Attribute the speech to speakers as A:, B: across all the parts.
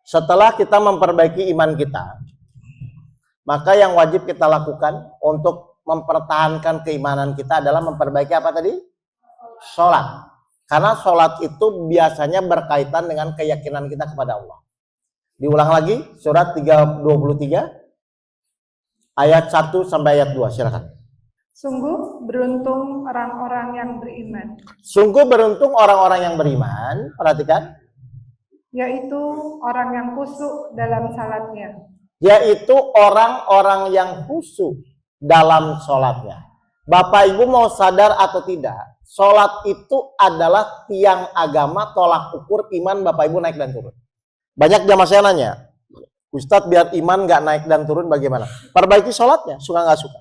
A: setelah kita memperbaiki iman kita, maka yang wajib kita lakukan untuk mempertahankan keimanan kita adalah memperbaiki apa tadi? Sholat. Karena sholat itu biasanya berkaitan dengan keyakinan kita kepada Allah. Diulang lagi, surat 23 ayat 1 sampai ayat 2, silakan.
B: Sungguh beruntung orang-orang yang beriman.
A: Sungguh beruntung orang-orang yang beriman, perhatikan.
B: Yaitu orang yang khusyuk dalam salatnya.
A: Yaitu orang-orang yang khusyuk dalam sholatnya. Bapak Ibu mau sadar atau tidak, sholat itu adalah tiang agama, tolak ukur iman Bapak Ibu naik dan turun. Banyak jamaah saya nanya, Ustadz biar iman nggak naik dan turun bagaimana? Perbaiki sholatnya, suka nggak suka.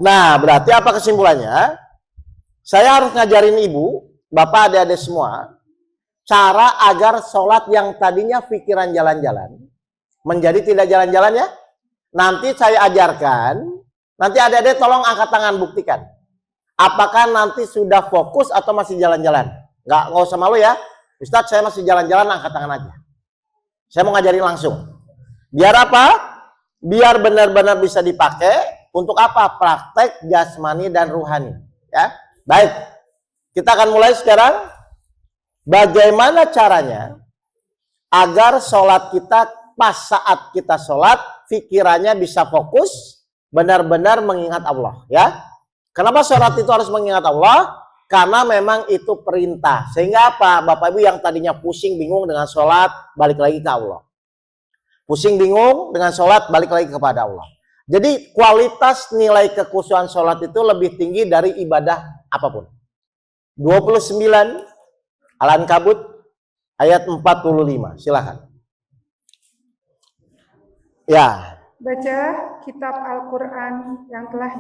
A: Nah berarti apa kesimpulannya? Saya harus ngajarin ibu, bapak, adik-adik semua, cara agar sholat yang tadinya pikiran jalan-jalan menjadi tidak jalan-jalan ya. Nanti saya ajarkan, nanti adik-adik tolong angkat tangan buktikan. Apakah nanti sudah fokus atau masih jalan-jalan? Nggak usah malu ya. Ustadz saya masih jalan-jalan, angkat tangan aja. Saya mau ngajarin langsung. Biar apa? Biar benar-benar bisa dipakai untuk apa? Praktek jasmani dan ruhani. Ya, baik. Kita akan mulai sekarang. Bagaimana caranya agar sholat kita pas saat kita sholat, pikirannya bisa fokus, benar-benar mengingat Allah. Ya, kenapa sholat itu harus mengingat Allah? Karena memang itu perintah. Sehingga apa? Bapak Ibu yang tadinya pusing bingung dengan sholat, balik lagi ke Allah. Pusing bingung dengan sholat, balik lagi kepada Allah. Jadi kualitas nilai kekhusyuan sholat itu lebih tinggi dari ibadah apapun. 29 Al-Ankabut ayat 45. Silakan. Ya.
B: Baca kitab Al-Quran yang telah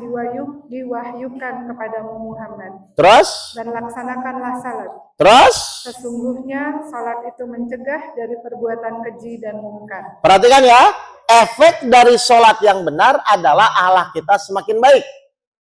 B: diwahyukan kepadamu Muhammad.
A: Terus?
B: Dan laksanakanlah salat.
A: Terus?
B: Sesungguhnya salat itu mencegah dari perbuatan keji dan mungkar.
A: Perhatikan ya, efek dari sholat yang benar adalah akhlak kita semakin baik.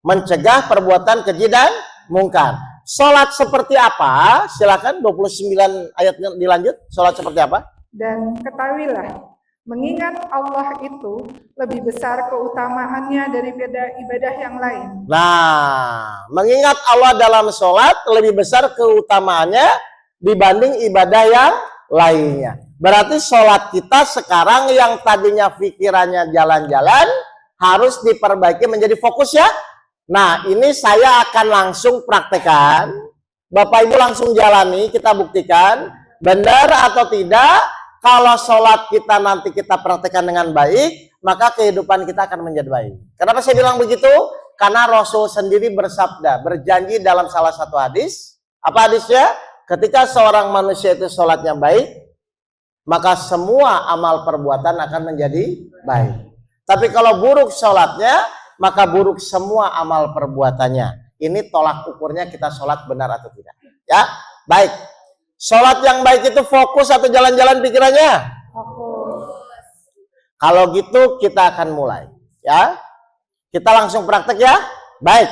A: Mencegah perbuatan keji dan mungkar. Sholat seperti apa? Silakan 29 ayat dilanjut. Sholat seperti apa?
B: Dan ketahuilah, mengingat Allah itu lebih besar keutamaannya daripada ibadah yang lain.
A: Nah, mengingat Allah dalam sholat lebih besar keutamaannya dibanding ibadah yang lainnya. Berarti sholat kita sekarang yang tadinya pikirannya jalan-jalan harus diperbaiki menjadi fokus ya. Nah, ini saya akan langsung praktekkan. Bapak Ibu langsung jalani, kita buktikan benar atau tidak. Kalau sholat kita nanti kita praktekkan dengan baik, maka kehidupan kita akan menjadi baik. Kenapa saya bilang begitu? Karena Rasul sendiri bersabda, berjanji dalam salah satu hadis. Apa hadisnya? Ketika seorang manusia itu sholatnya baik, maka semua amal perbuatan akan menjadi baik. Tapi kalau buruk sholatnya, maka buruk semua amal perbuatannya. Ini tolak ukurnya kita sholat benar atau tidak. Ya, baik. Sholat yang baik itu fokus atau jalan-jalan pikirannya?
B: Fokus.
A: Kalau gitu kita akan mulai. Ya, kita langsung praktek ya. Baik.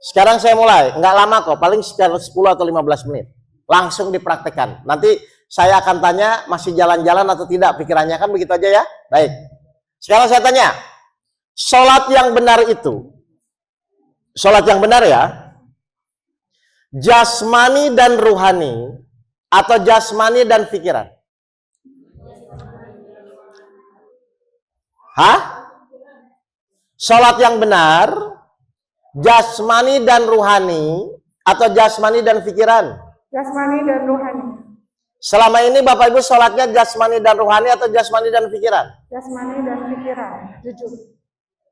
A: Sekarang saya mulai. Nggak lama kok, paling sekitar 10 atau 15 menit. Langsung dipraktekkan. Nanti saya akan tanya masih jalan-jalan atau tidak pikirannya, kan begitu aja ya. Baik. Sekarang saya tanya, sholat yang benar itu, sholat yang benar ya, jasmani dan ruhani atau jasmani dan pikiran? Hah? Sholat yang benar, jasmani dan ruhani atau jasmani dan pikiran?
B: Jasmani dan ruhani.
A: Selama ini Bapak Ibu sholatnya jasmani dan ruhani atau jasmani dan pikiran?
B: Jasmani dan pikiran, jujur.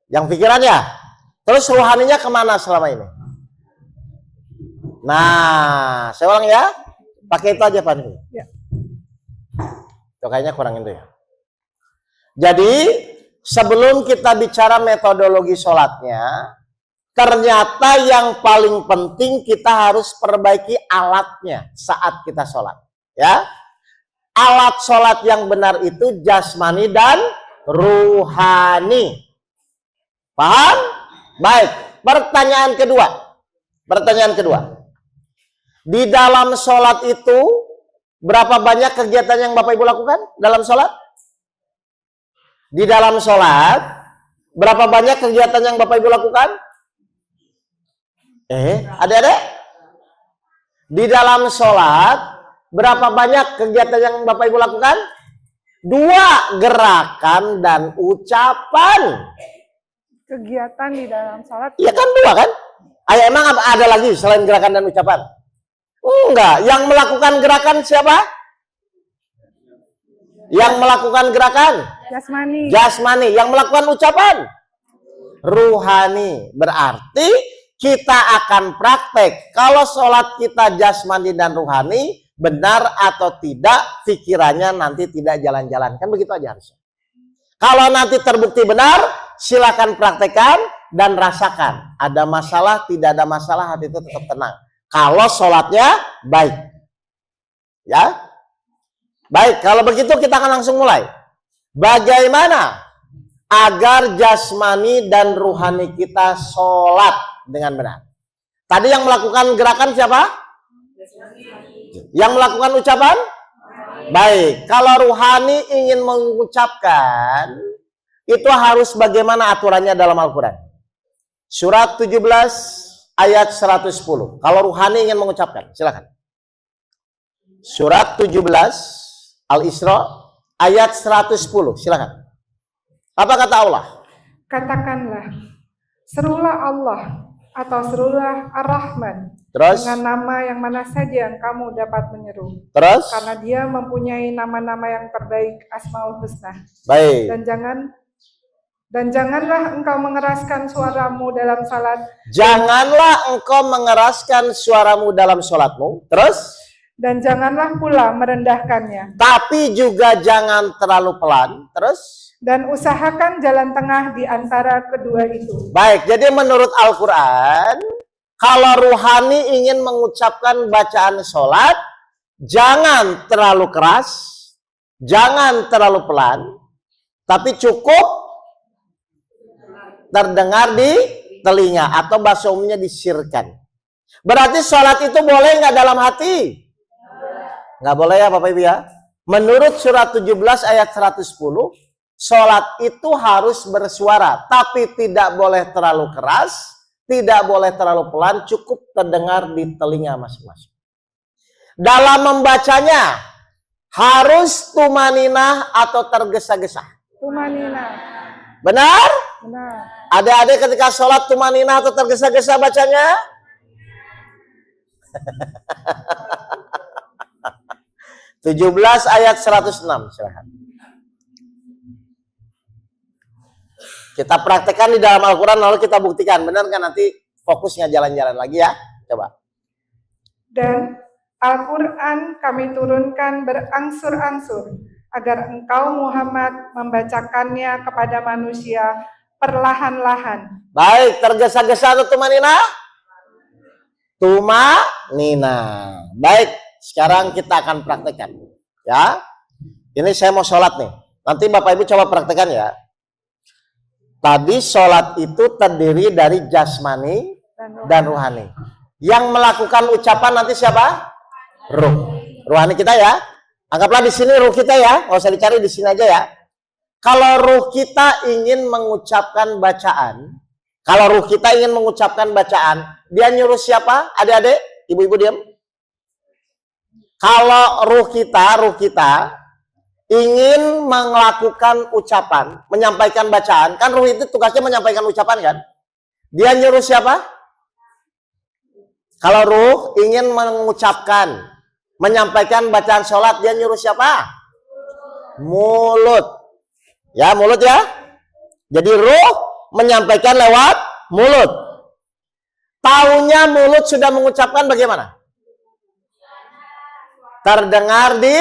A: Yang pikiran ya? Terus ruhaninya kemana selama ini? Nah, saya ulang ya. Pakai itu aja Pak.
B: Ya.
A: Tuh kayaknya kurang itu ya. Jadi, sebelum kita bicara metodologi sholatnya, ternyata yang paling penting kita harus perbaiki alatnya saat kita sholat. Ya, alat sholat yang benar itu jasmani dan ruhani. Paham? Baik. Pertanyaan kedua. Di dalam sholat itu berapa banyak kegiatan yang Bapak Ibu lakukan dalam sholat? Di dalam sholat, berapa banyak kegiatan yang Bapak Ibu lakukan? Adik-adik? Di dalam sholat, berapa banyak kegiatan yang Bapak Ibu lakukan? 2 gerakan dan ucapan.
B: Kegiatan di dalam salat.
A: Iya kan 2 kan? Ayo, emang ada lagi selain gerakan dan ucapan? Enggak. Yang melakukan gerakan siapa? Yang melakukan gerakan?
B: Jasmani.
A: Jasmani. Yang melakukan ucapan? Ruhani. Berarti kita akan praktek. Kalau sholat kita jasmani dan ruhani, benar atau tidak, pikirannya nanti tidak jalan-jalan. Kan begitu aja harusnya. Kalau nanti terbukti benar, silakan praktekkan dan rasakan. Ada masalah, tidak ada masalah, hati itu tetap tenang. Kalau sholatnya baik. Ya. Baik, kalau begitu kita akan langsung mulai. Bagaimana agar jasmani dan ruhani kita sholat dengan benar? Tadi yang melakukan gerakan siapa? Yang melakukan ucapan? Baik, kalau ruhani ingin mengucapkan, itu harus bagaimana aturannya dalam Al-Quran? Surat 17 ayat 110. Kalau ruhani ingin mengucapkan, silakan. Surat 17 Al-Isra ayat 110, silakan. Apa kata Allah?
B: Katakanlah, serulah Allah atau serulah Ar-Rahman.
A: Terus?
B: Dengan nama yang mana saja yang kamu dapat menyeru.
A: Terus?
B: Karena dia mempunyai nama-nama yang terbaik, Asmaul Husna.
A: Baik.
B: Dan janganlah engkau mengeraskan suaramu dalam salat.
A: Janganlah engkau mengeraskan suaramu dalam sholatmu. Terus?
B: Dan janganlah pula merendahkannya.
A: Tapi juga jangan terlalu pelan. Terus?
B: Dan usahakan jalan tengah di antara kedua itu.
A: Baik, jadi menurut Al-Quran, kalau ruhani ingin mengucapkan bacaan sholat, jangan terlalu keras, jangan terlalu pelan, tapi cukup terdengar di telinga, atau bahasa umumnya disirkan. Berarti sholat itu boleh nggak dalam hati? Nggak boleh ya Bapak Ibu ya. Menurut surat 17 ayat 110, sholat itu harus bersuara, tapi tidak boleh terlalu keras, tidak boleh terlalu pelan, cukup terdengar di telinga masing-masing. Dalam membacanya, harus tumaninah atau tergesa-gesa.
B: Tumaninah.
A: Benar?
B: Benar.
A: Adik-adik ketika sholat tumaninah atau tergesa-gesa bacanya? 17 ayat 106, silakan. Kita praktekkan di dalam Al-Quran, lalu kita buktikan. Benar kan? Nanti fokusnya jalan-jalan lagi ya. Coba.
B: Dan Al-Quran kami turunkan berangsur-angsur, agar engkau Muhammad membacakannya kepada manusia perlahan-lahan.
A: Baik, tergesa-gesa atau tumanina? Tumanina. Baik, sekarang kita akan praktekkan. Ya. Ini saya mau sholat nih. Nanti Bapak Ibu coba praktekkan ya. Tadi sholat itu terdiri dari jasmani dan ruhani. Yang melakukan ucapan nanti siapa? Ruh. Ruhani kita ya. Anggaplah di sini ruh kita ya. Nggak usah dicari, di sini aja ya. Kalau ruh kita ingin mengucapkan bacaan, dia nyuruh siapa? Adik-adik, ibu-ibu diam. Kalau ruh kita ingin melakukan ucapan, menyampaikan bacaan, kan ruh itu tugasnya menyampaikan ucapan kan? Dia nyuruh siapa? Kalau ruh ingin mengucapkan, menyampaikan bacaan sholat, dia nyuruh siapa? Mulut. Ya, mulut ya. Jadi ruh menyampaikan lewat mulut. Taunya mulut sudah mengucapkan bagaimana? Terdengar di...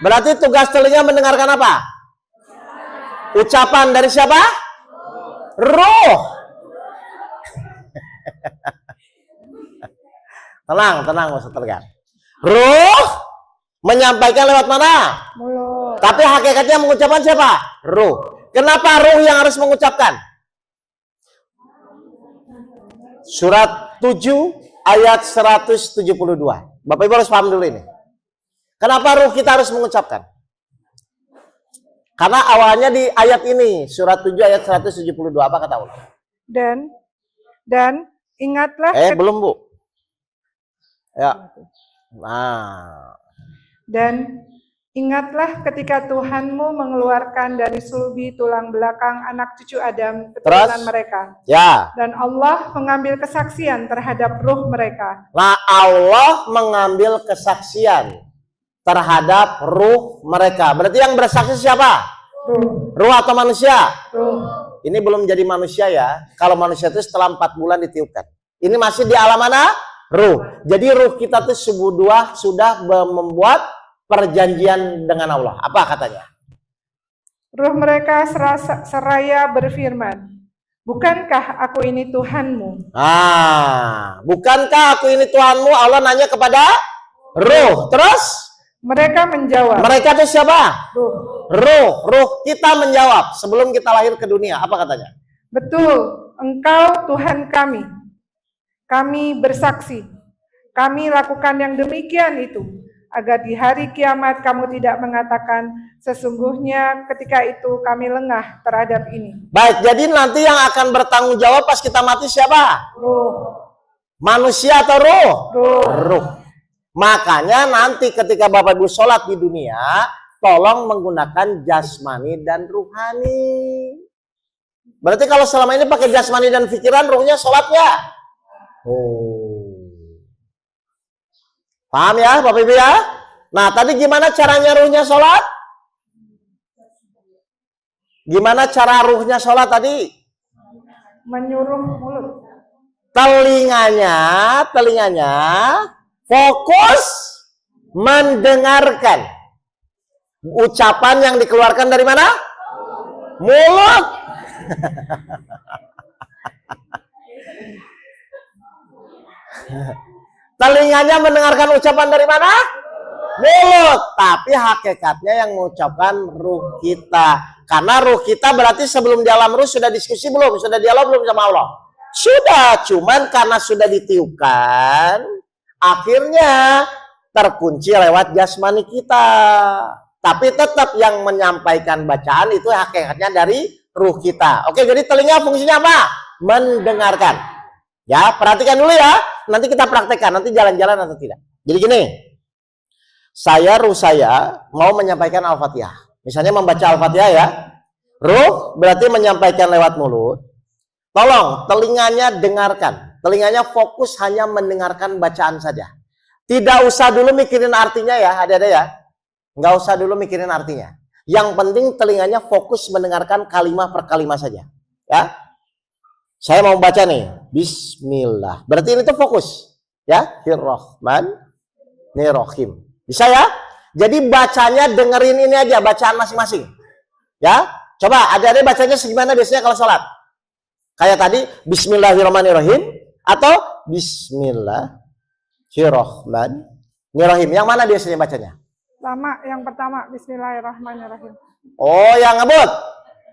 A: Berarti tugas telinga mendengarkan apa? Ucapan dari siapa? Ruh. Tenang, Ustaz Tegar. Ruh menyampaikan lewat mana?
B: Mulut.
A: Tapi hakikatnya mengucapkan siapa? Ruh. Kenapa ruh yang harus mengucapkan? Surat 7 ayat 172. Bapak Ibu harus paham dulu ini. Kenapa ruh kita harus mengucapkan? Karena awalnya di ayat ini, surat 7 ayat 172, apa kata Allah?
B: Dan ingatlah
A: Belum, Bu. Ya. Nah.
B: Dan ingatlah ketika Tuhanmu mengeluarkan dari sulbi tulang belakang anak cucu Adam keturunan mereka.
A: Ya.
B: Dan Allah mengambil kesaksian terhadap ruh mereka.
A: Nah, Allah mengambil kesaksian terhadap ruh mereka. Berarti yang bersaksi siapa? Ruh atau manusia?
B: Ruh.
A: Ini belum jadi manusia ya. Kalau manusia itu setelah 4 bulan ditiupkan. Ini masih di alam mana? Ruh. Jadi ruh kita itu sudah membuat perjanjian dengan Allah. Apa katanya?
B: Ruh mereka seraya berfirman, bukankah aku ini Tuhanmu?
A: Bukankah aku ini Tuhanmu? Allah nanya kepada ruh. Terus?
B: Mereka menjawab.
A: Mereka itu siapa?
B: Ruh.
A: Ruh kita menjawab sebelum kita lahir ke dunia. Apa katanya?
B: Betul, Engkau Tuhan kami. Kami bersaksi. Kami lakukan yang demikian itu, agar di hari kiamat kamu tidak mengatakan, sesungguhnya ketika itu kami lengah terhadap ini.
A: Baik, jadi nanti yang akan bertanggung jawab pas kita mati siapa?
B: Ruh.
A: Manusia atau ruh?
B: Ruh.
A: Makanya nanti ketika Bapak Ibu sholat di dunia, tolong menggunakan jasmani dan ruhani. Berarti kalau selama ini pakai jasmani dan pikiran, ruhnya sholatnya. Paham ya Bapak Ibu ya? Nah tadi gimana caranya ruhnya sholat? Gimana cara ruhnya sholat tadi?
B: Menyuruh mulut.
A: Telinganya fokus mendengarkan. Ucapan yang dikeluarkan dari mana? Mulut. Telinganya mendengarkan ucapan dari mana? Mulut. Tapi hakikatnya yang mengucapkan ruh kita. Karena ruh kita berarti sebelum di alam ruh sudah diskusi belum? Sudah dialog belum sama Allah? Sudah. Cuman karena sudah ditiupkan, akhirnya terkunci lewat jasmani kita. Tapi tetap yang menyampaikan bacaan itu hakikatnya dari ruh kita. Oke, jadi telinga fungsinya apa? Mendengarkan. Ya, perhatikan dulu ya. Nanti kita praktekkan, nanti jalan-jalan atau tidak. Jadi gini, ruh saya mau menyampaikan Al-Fatihah. Misalnya membaca Al-Fatihah ya. Ruh berarti menyampaikan lewat mulut. Tolong, telinganya dengarkan. Telinganya fokus hanya mendengarkan bacaan saja. Tidak usah dulu mikirin artinya ya, ada-ada ya. Nggak usah dulu mikirin artinya. Yang penting telinganya fokus mendengarkan kalimat per kalimat saja. Ya. Saya mau baca nih, Bismillah. Berarti ini tuh fokus. Ya, Bismillahirrahmanirrahim. Bisa ya? Jadi bacanya dengerin ini aja, bacaan masing-masing. Ya, coba adik-adik bacanya segimana biasanya kalau sholat? Kayak tadi, Bismillahirrahmanirrahim. Atau Bismillahirrahmanirrahim. Yang mana biasanya bacanya?
B: Yang pertama, Bismillahirrahmanirrahim.
A: Oh, yang ngebut.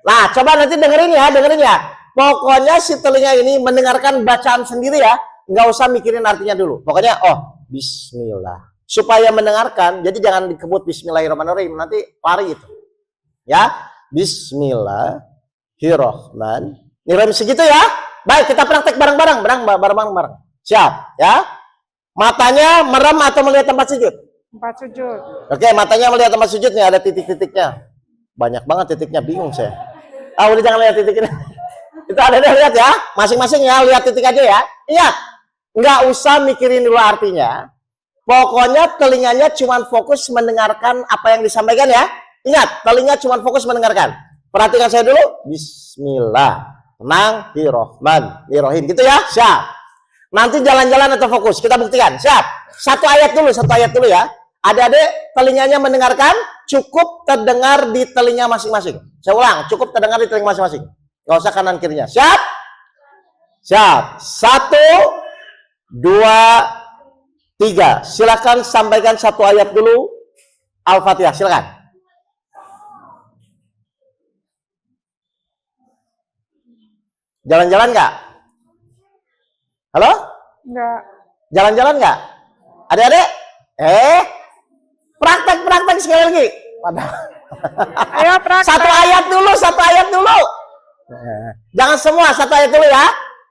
A: Nah, coba nanti dengerin ya. Pokoknya si telinga ini mendengarkan bacaan sendiri ya. Nggak usah mikirin artinya dulu. Pokoknya, Bismillah. Supaya mendengarkan, jadi jangan dikebut Bismillahirrahmanirrahim. Nanti lari itu. Ya, Bismillahirrahmanirrahim. Segitu ya. Baik, kita praktek bareng-bareng. Bareng-bareng. Siap, ya. Matanya merem atau melihat tempat sujud?
B: Tempat sujud.
A: Oke, matanya melihat tempat sujud nih, ada titik-titiknya. Banyak banget titiknya, bingung saya. Udah jangan lihat titiknya. Itu ada lihat ya, masing-masing ya, lihat titik aja ya. Ingat, nggak usah mikirin dulu artinya. Pokoknya telinganya cuma fokus mendengarkan apa yang disampaikan ya. Ingat, telinga cuma fokus mendengarkan. Perhatikan saya dulu. Bismillahirrahmanirrahim. Gitu ya, siap. Nanti jalan-jalan atau fokus, kita buktikan. Siap. Satu ayat dulu ya. Adik-adik telinganya mendengarkan, cukup terdengar di telinga masing-masing. Saya ulang, cukup terdengar di telinga masing-masing. Gak usah kanan kirinya. Siap? Siap. 1, 2, 3. Silakan sampaikan satu ayat dulu. Al-Fatihah, silakan. Jalan-jalan nggak? Halo?
B: Enggak.
A: Jalan-jalan nggak? Adik-adik? Praktek sekali lagi. Padahal.
B: Ayo praktek.
A: Satu ayat dulu. Jangan semua, satu ayat dulu ya.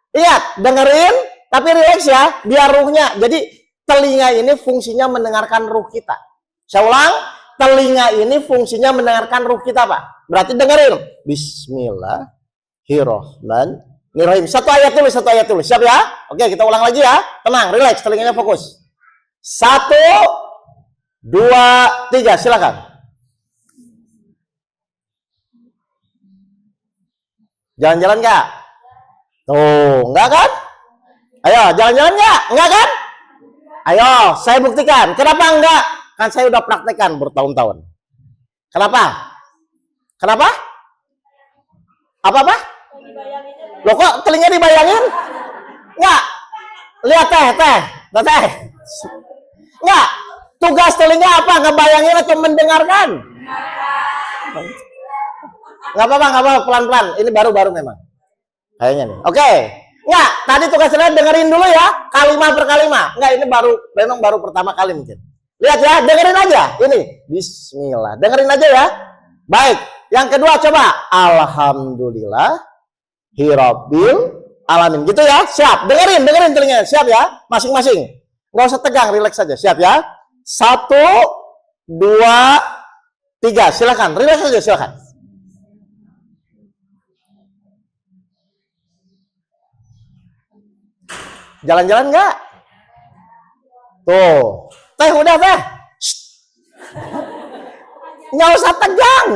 A: Lihat, dengerin, tapi relax ya, biar ruhnya. Jadi telinga ini fungsinya mendengarkan ruh kita. Saya ulang, telinga ini fungsinya mendengarkan ruh kita, Pak. Berarti dengerin. Bismillahirrahmanirrahim. Satu ayat dulu. Siap ya? Oke, kita ulang lagi ya. Tenang, relax, telinganya fokus. 1, 2, 3, silakan. Jalan-jalan nggak? Tuh, nggak kan? Ayo, jalan-jalan nggak? Nggak kan? Ayo, saya buktikan. Kenapa enggak? Kan saya udah praktekkan bertahun-tahun. Kenapa? Apa? Loh kok telinga dibayangin? Nggak. Lihat teh. Nggak. Tugas telinga apa? Ngebayangin atau mendengarkan? Nggak apa-apa, pelan-pelan. Ini baru memang. Kayaknya nih. Oke. Nggak, tadi tugasnya dengerin dulu ya, kalimat per kalimat. Nggak, ini memang baru pertama kali mungkin. Lihat ya, dengerin aja. Ini, bismillah. Dengerin aja ya. Baik, yang kedua coba. Alhamdulillah, hirabbil alamin. Gitu ya, siap. Dengerin telinganya. Siap ya, masing-masing. Nggak usah tegang, relax saja. Siap ya. 1, 2, 3. Silakan, relax saja, silakan. Jalan-jalan nggak? Tuh. Teh, udah teh. Nggak usah tegang.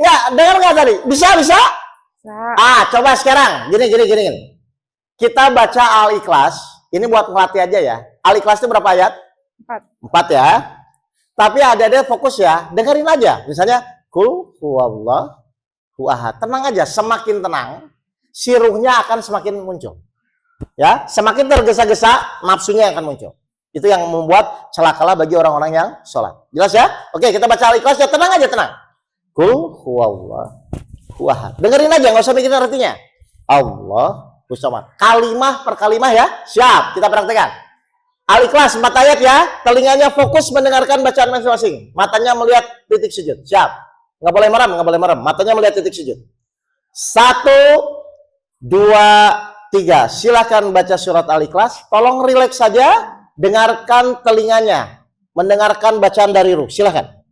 A: Nggak, dengar nggak tadi? Bisa? Coba sekarang. Gini. Kita baca Al-Ikhlas. Ini buat ngelatih aja ya. Al-Ikhlas itu berapa ayat? 4 ya. Tapi ada fokus ya. Dengerin aja. Misalnya, Qul huwallahu ahad. Tenang aja. Semakin tenang, si ruhnya akan semakin muncul. Ya, semakin tergesa-gesa, nafsunya akan muncul. Itu yang membuat celakalah bagi orang-orang yang sholat. Jelas ya? Oke, kita baca Al-Ikhlas ya. Tenang aja, tenang. Qul huwallahu ahad. Dengerin aja, nggak usah mikirin artinya. Allahu samad. Kalimah per kalimah ya. Siap, kita praktekkan. Al-Ikhlas 4 ayat ya. Telinganya fokus mendengarkan bacaan masing-masing. Matanya melihat titik sujud. Siap. Nggak boleh merem. Matanya melihat titik sujud. 1, 2, 3. Silakan baca surat Al-Ikhlas. Tolong rileks saja. Dengarkan telinganya. Mendengarkan bacaan dari ruh. Silakan.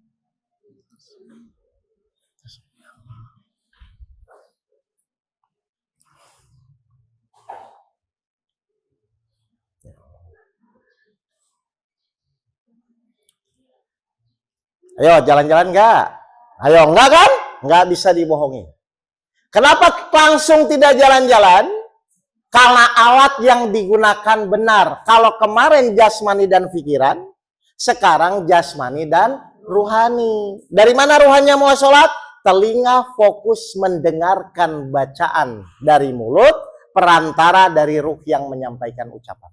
A: Ayo, jalan-jalan nggak? Ayo, nggak kan? Nggak bisa dibohongi. Kenapa langsung tidak jalan-jalan? Karena alat yang digunakan benar. Kalau kemarin jasmani dan pikiran, sekarang jasmani dan ruhani. Dari mana ruhannya mulai sholat? Telinga fokus mendengarkan bacaan dari mulut, perantara dari ruh yang menyampaikan ucapan.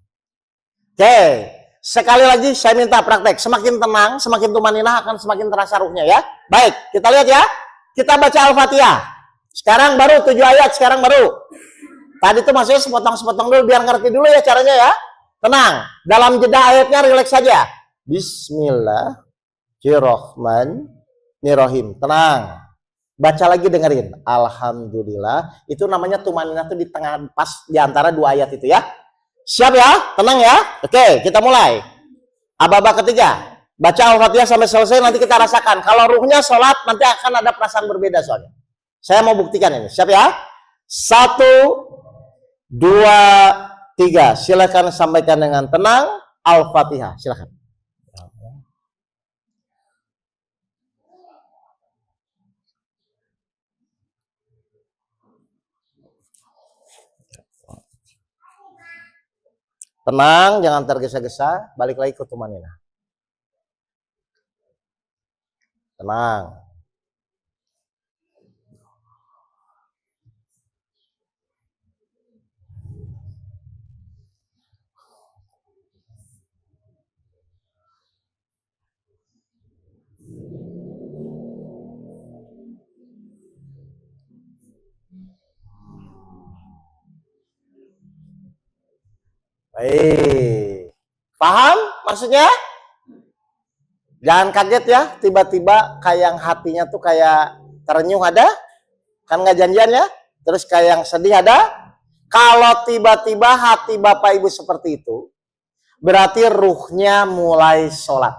A: Oke, sekali lagi saya minta praktek. Semakin tenang, semakin tumaninah akan semakin terasa ruhnya ya. Baik, kita lihat ya. Kita baca Al-Fatihah. Sekarang baru 7 ayat, sekarang baru. Tadi tuh maksudnya sepotong-sepotong dulu biar ngerti dulu ya caranya ya. Tenang, dalam jeda ayatnya rileks saja. Bismillahirrahmanirrahim. Tenang. Baca lagi, dengerin. Alhamdulillah. Itu namanya tumaninah tuh di tengah, pas di antara 2 ayat itu ya. Siap ya? Tenang ya. Oke, kita mulai. Aba-aba ketiga. Baca Al-Fatihah sampai selesai, nanti kita rasakan. Kalau ruhnya sholat, nanti akan ada perasaan berbeda soalnya. Saya mau buktikan ini. Siap ya? 1, 2, 3. Silakan sampaikan dengan tenang. Al-Fatihah. Silakan. Tenang, jangan tergesa-gesa. Balik lagi ke tumaninah. Tenang. Baik. Paham maksudnya? Jangan kaget ya, tiba-tiba kayak yang hatinya tuh kayak terenyuh ada? Kan nggak janjian ya? Terus kayak yang sedih ada? Kalau tiba-tiba hati Bapak Ibu seperti itu, berarti ruhnya mulai sholat.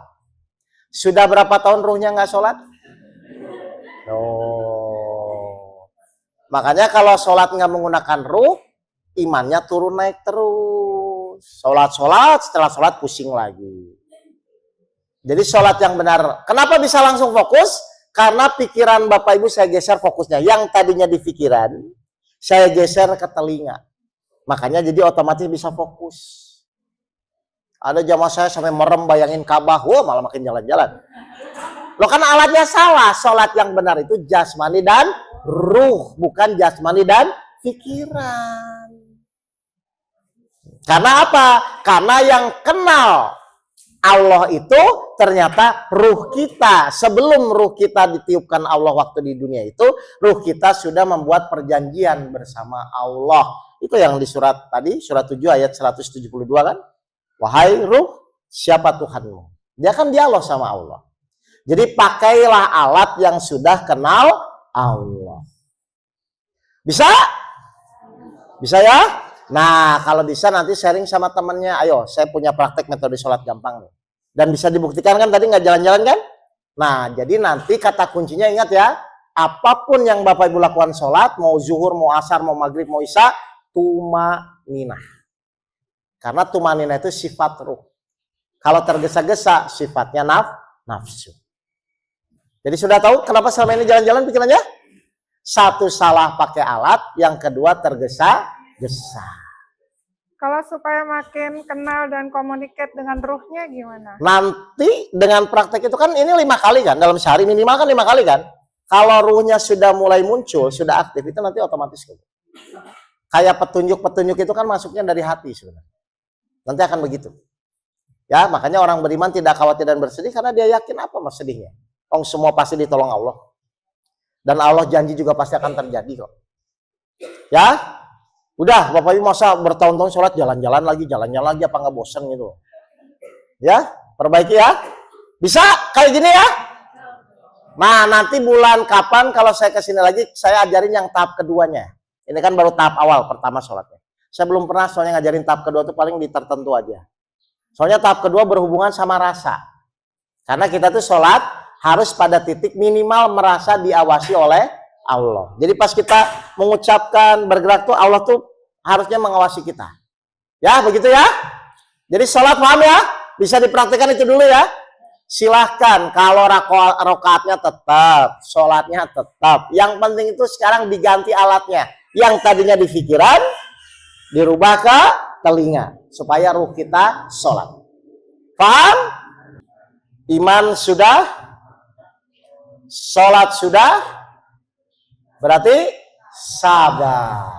A: Sudah berapa tahun ruhnya nggak sholat? Oh. Makanya kalau sholat nggak menggunakan ruh, imannya turun naik terus. Sholat, setelah sholat pusing lagi. Jadi sholat yang benar. Kenapa bisa langsung fokus? Karena pikiran Bapak Ibu saya geser fokusnya. Yang tadinya di pikiran, saya geser ke telinga. Makanya jadi otomatis bisa fokus. Ada jamaah saya sampai merem bayangin Ka'bah, wah malah makin jalan-jalan. Loh kan alatnya salah. Sholat yang benar itu jasmani dan ruh, bukan jasmani dan pikiran. Karena apa? Karena yang kenal Allah itu ternyata ruh kita. Sebelum ruh kita ditiupkan Allah waktu di dunia itu, ruh kita sudah membuat perjanjian bersama Allah. Itu yang di surat tadi, surat 7 ayat 172 kan? Wahai ruh, siapa Tuhanmu? Dia kan dialog sama Allah. Jadi pakailah alat yang sudah kenal Allah. Bisa? Bisa ya? Nah, kalau bisa nanti sharing sama temannya. Ayo, saya punya praktek metode sholat gampang nih. Dan bisa dibuktikan kan tadi nggak jalan-jalan kan? Nah, jadi nanti kata kuncinya ingat ya. Apapun yang Bapak Ibu lakukan sholat, mau zuhur, mau asar, mau maghrib, mau isya, tumaninah. Karena tumaninah itu sifat ruh. Kalau tergesa-gesa, sifatnya nafsu. Jadi sudah tahu kenapa selama ini jalan-jalan pikirannya? Satu salah pakai alat, yang kedua tergesa-gesa.
B: Kalau supaya makin kenal dan communicate dengan ruhnya gimana?
A: Nanti dengan praktek itu kan ini 5 kali kan, dalam sehari minimal kan 5 kali kan. Kalau ruhnya sudah mulai muncul, sudah aktif, itu nanti otomatis. Kayak petunjuk-petunjuk itu kan masuknya dari hati sebenarnya. Nanti akan begitu. Ya, makanya orang beriman tidak khawatir dan bersedih karena dia yakin apa mas sedihnya. Oh, semua pasti ditolong Allah. Dan Allah janji juga pasti akan terjadi kok. Ya, udah Bapak Ibu masa bertahun-tahun sholat jalan-jalan lagi apa nggak bosan gitu. Ya, perbaiki ya. Bisa kayak gini ya. Nah, nanti bulan kapan kalau saya kesini lagi, saya ajarin yang tahap keduanya. Ini kan baru tahap awal, pertama sholatnya. Saya belum pernah soalnya ngajarin tahap kedua itu paling di tertentu aja. Soalnya tahap kedua berhubungan sama rasa. Karena kita tuh sholat harus pada titik minimal merasa diawasi oleh Allah. Jadi pas kita mengucapkan bergerak tuh Allah tuh harusnya mengawasi kita. Ya begitu ya. Jadi sholat paham ya. Bisa dipraktikkan itu dulu ya. Silahkan kalau rakaatnya tetap, sholatnya tetap. Yang penting itu sekarang diganti alatnya. Yang tadinya di pikiran dirubah ke telinga supaya ruh kita sholat. Paham? Iman sudah, sholat sudah, berarti sabar.